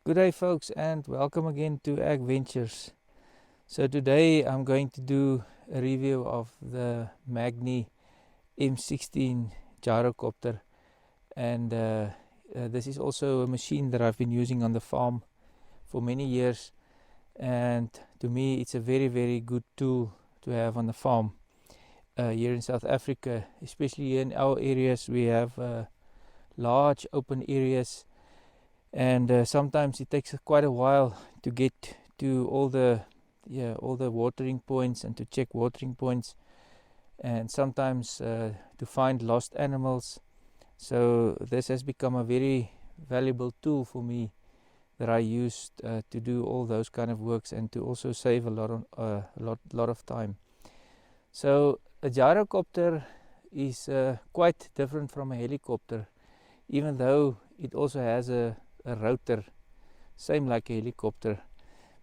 Good day folks, and welcome again to Ag Ventures. So today I'm going to do a review of the Magni M16 Gyrocopter, and this is also a machine that I've been using on the farm for many years, and to me it's a very good tool to have on the farm here in South Africa. Especially here in our areas, we have large open areas, and sometimes it takes quite a while to get to all the watering points and to check watering points, and sometimes to find lost animals. So this has become a very valuable tool for me that I used to do all those kind of works, and to also save a lot of time. So a gyrocopter is quite different from a helicopter, even though it also has a rotor, same like a helicopter.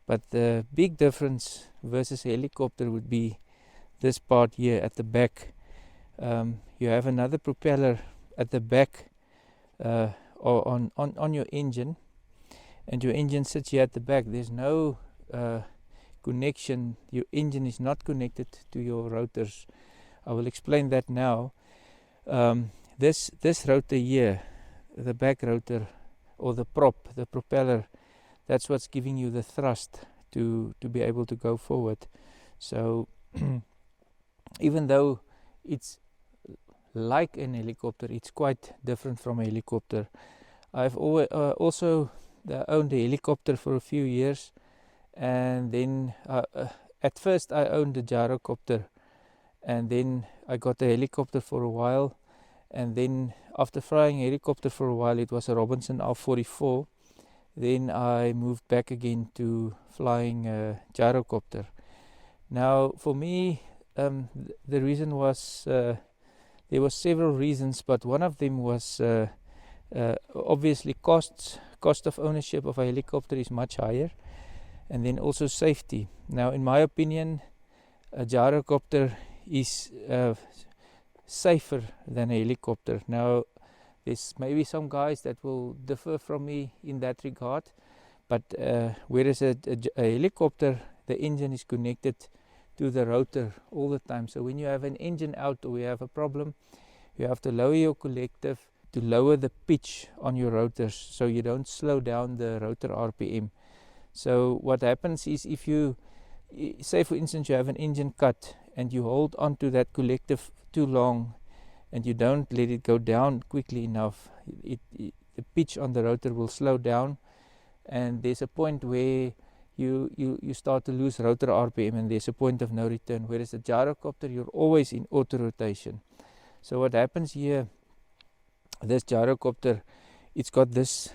But the big difference versus a helicopter would be this part here at the back. You have another propeller at the back or on your engine, and your engine sits here at the back. There's no connection. Your engine is not connected to your rotors. I will explain that now. This rotor here, the back rotor, or the prop, the propeller, that's what's giving you the thrust to be able to go forward. So even though it's like an helicopter, it's quite different from a helicopter. I've always also owned a helicopter for a few years, and then at first I owned a gyrocopter, and then I got a helicopter for a while, and then after flying a helicopter for a while, it was a Robinson R44. Then I moved back again to flying a gyrocopter. Now for me, the reason was, there were several reasons, but one of them was obviously cost of ownership of a helicopter is much higher, and then also safety. Now in my opinion, a gyrocopter is safer than a helicopter. Now there's maybe some guys that will differ from me in that regard, but whereas a helicopter, the engine is connected to the rotor all the time. So when you have an engine out or you have a problem, you have to lower your collective to lower the pitch on your rotors, so you don't slow down the rotor RPM. So what happens is, if you say for instance you have an engine cut and you hold on to that collective too long and you don't let it go down quickly enough, the pitch on the rotor will slow down, and there's a point where you start to lose rotor RPM, and there's a point of no return. Whereas a gyrocopter, you're always in auto rotation. So what happens here, this gyrocopter, it's got this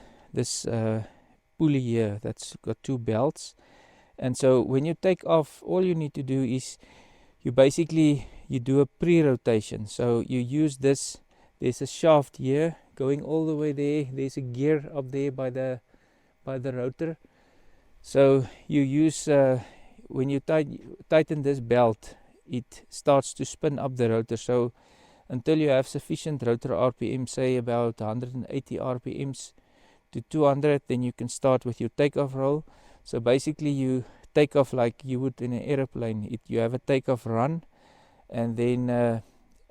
pulley here that's got two belts, and so when you take off, all you need to do is you do a pre-rotation. So you use this, there's a shaft here going all the way there, there's a gear up there by the rotor. So you use, when you tighten this belt, it starts to spin up the rotor. So until you have sufficient rotor RPM, say about 180 RPMs to 200, then you can start with your takeoff roll. So basically you take off like you would in an aeroplane. You have a takeoff run, and then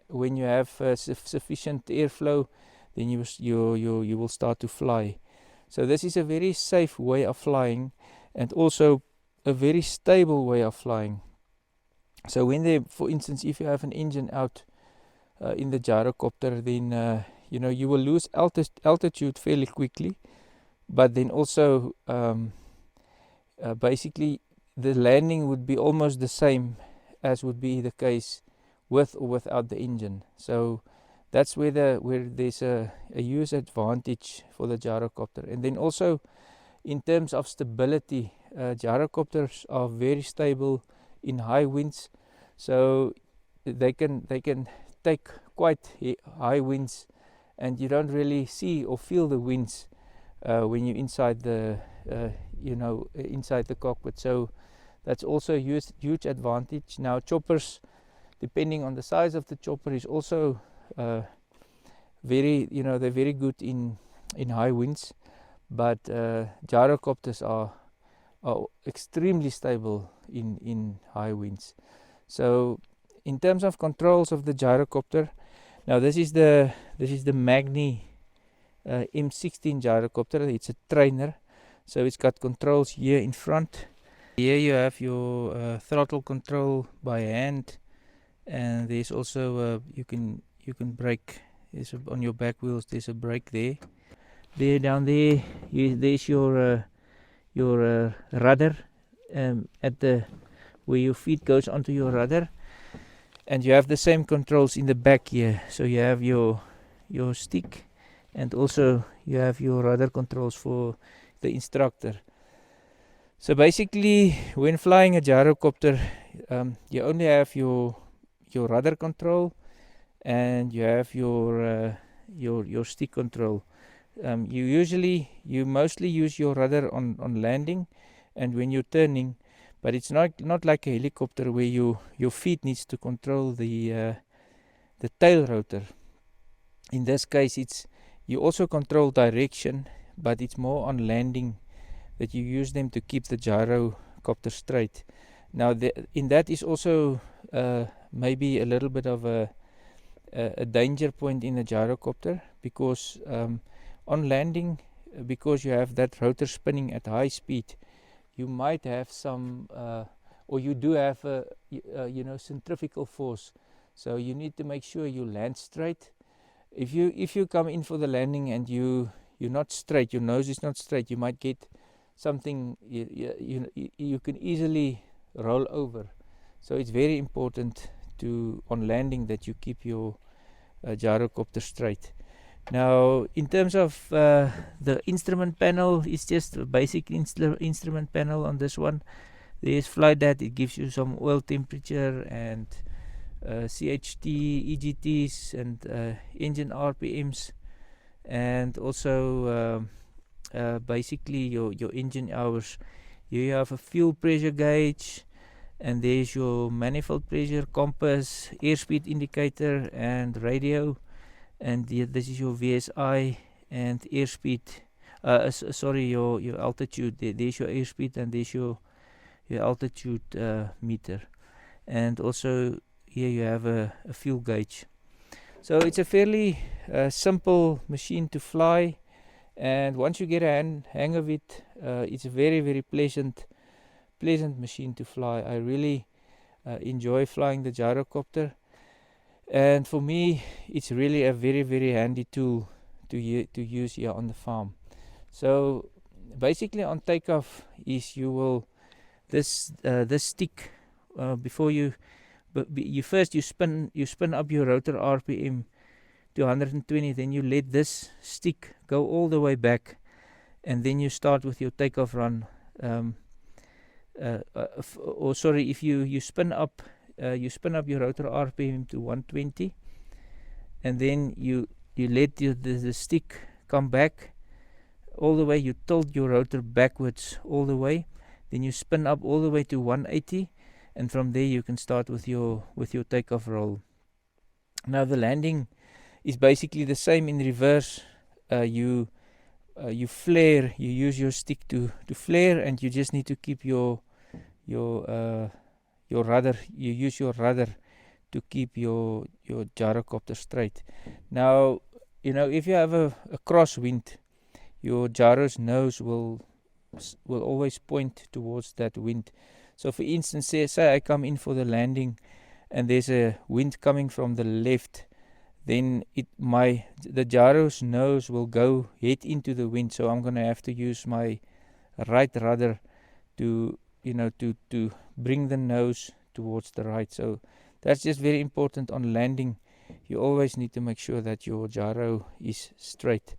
when you have sufficient airflow, then you will start to fly. So this is a very safe way of flying, and also a very stable way of flying. So when for instance, if you have an engine out in the gyrocopter, then you will lose altitude fairly quickly, but then also basically the landing would be almost the same as would be the case with or without the engine. So that's where there's a huge advantage for the gyrocopter. And then also in terms of stability, gyrocopters are very stable in high winds, so they can take quite high winds, and you don't really see or feel the winds when you're inside the inside the cockpit. So that's also a huge advantage. Now choppers, depending on the size of the chopper, is also they're very good in high winds, but gyrocopters are extremely stable in high winds. So in terms of controls of the gyrocopter, now this is the Magni M16 gyrocopter. It's a trainer, so it's got controls here in front. Here you have your throttle control by hand, and there's also you can brake. On your back wheels there's a brake there. Down there, there's your rudder at the where your feet goes onto your rudder, and you have the same controls in the back here. So you have your stick, and also you have your rudder controls for the instructor. So basically, when flying a gyrocopter, you only have your rudder control, and you have your stick control. You mostly use your rudder on landing and when you're turning, but it's not like a helicopter where your feet needs to control the tail rotor. In this case, you also control direction, but it's more on landing that you use them to keep the gyrocopter straight. Now in that is also maybe a little bit of a danger point in a gyrocopter, because on landing, because you have that rotor spinning at high speed, you might have some or you do have a centrifugal force, so you need to make sure you land straight. If you come in for the landing and you're not straight, your nose is not straight, you might get something, you can easily roll over. So it's very important on landing that you keep your gyrocopter straight. Now in terms of the instrument panel, it's just a basic instrument panel on this one. There's flight data, it gives you some oil temperature and CHT, EGTs, and engine RPMs, and also basically your engine hours. You have a fuel pressure gauge, and there's your manifold pressure, compass, airspeed indicator, and radio. And this is your VSI and airspeed. Your altitude. There's your airspeed, and there's your altitude meter. And also here you have a fuel gauge. So it's a fairly simple machine to fly, and once you get a hang of it, it's a very, very pleasant machine to fly. I really enjoy flying the gyrocopter, and for me it's really a very, very handy tool to use here on the farm. So basically on takeoff is this stick, before you spin up your rotor RPM to 120, then you let this stick go all the way back, and then you start with your takeoff run. If you spin up your rotor RPM to 120, and then you let the stick come back all the way. You tilt your rotor backwards all the way, then you spin up all the way to 180, and from there you can start with your takeoff roll. Now the landing is basically the same in reverse. You flare, you use your stick to flare, and you just need to keep your rudder, you use your rudder to keep your gyrocopter straight. Now if you have a crosswind, your gyro's nose will always point towards that wind. So for instance, say I come in for the landing and there's a wind coming from the left, then the gyro's nose will go head into the wind. So I'm going to have to use my right rudder to bring the nose towards the right. So that's just very important on landing. You always need to make sure that your gyro is straight.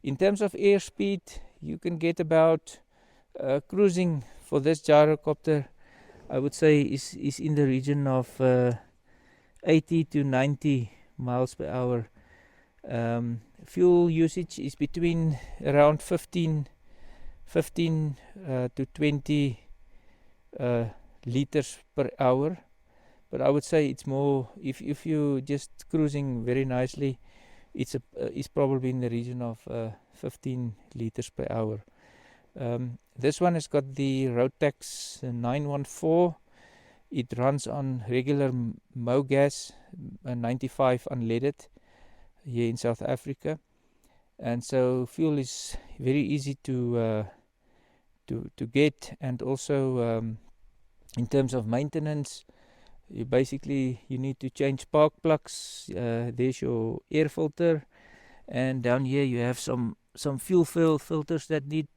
In terms of airspeed, you can get about cruising for this gyrocopter, I would say is in the region of 80 to 90 miles per hour. Fuel usage is between around 15 to 20 liters per hour, but I would say it's more if you're just cruising very nicely, it's probably in the region of 15 liters per hour. This one has got the Rotax 914. It runs on regular MoGas 95 unleaded here in South Africa, and so fuel is very easy to get. And also in terms of maintenance, you need to change spark plugs. There's your air filter, and down here you have some fuel filters that need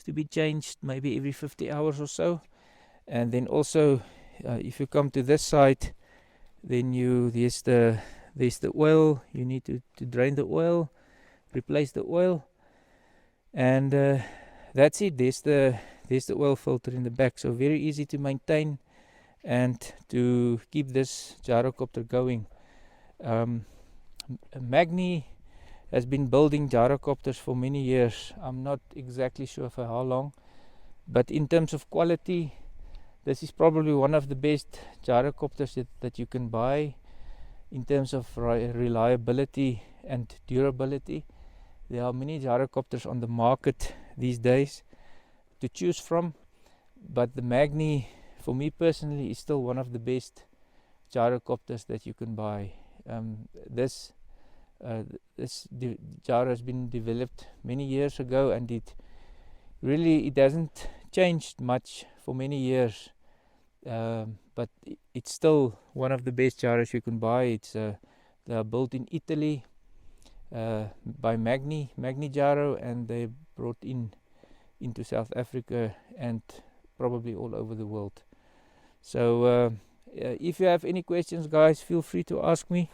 to be changed maybe every 50 hours or so. And then also if you come to this side, then there's the oil. You need to drain the oil, replace the oil, and that's it. There's the oil filter in the back, so very easy to maintain and to keep this gyrocopter going. Magni has been building gyrocopters for many years. I'm not exactly sure for how long, but in terms of quality, this is probably one of the best gyrocopters that you can buy in terms of reliability and durability. There are many gyrocopters on the market these days to choose from, but the Magni, for me personally, is still one of the best gyrocopters that you can buy. This gyro has been developed many years ago, and it hasn't changed much for many years, but it's still one of the best gyros you can buy. They are built in Italy by Magni Gyro, and they brought into South Africa and probably all over the world. So if you have any questions, guys, feel free to ask me.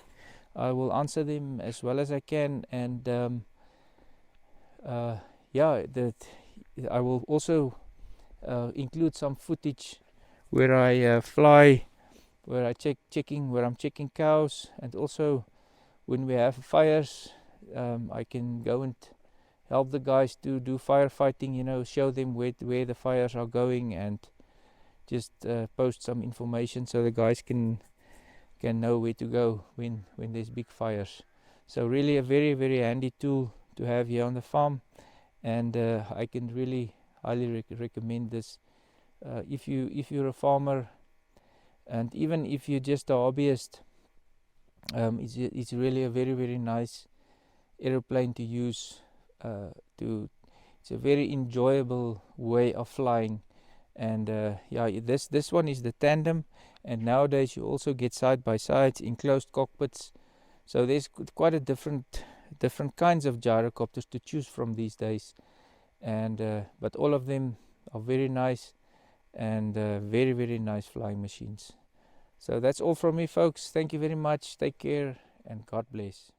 I will answer them as well as I can, and I will also include some footage where I fly, where I'm checking cows, and also when we have fires, I can go and help the guys to do firefighting. Show them where the fires are going, and just post some information so the guys can know where to go when there's big fires. So really a very, very handy tool to have here on the farm, and I can really highly recommend this if you're a farmer, and even if you're just a hobbyist. It's really a very, very nice aeroplane to use. It's a very enjoyable way of flying. And this one is the tandem, and nowadays you also get side by sides, enclosed cockpits. So there's quite a different kinds of gyrocopters to choose from these days, and but all of them are very nice and very, very nice flying machines. So that's all from me, folks. Thank you very much. Take care, and God bless.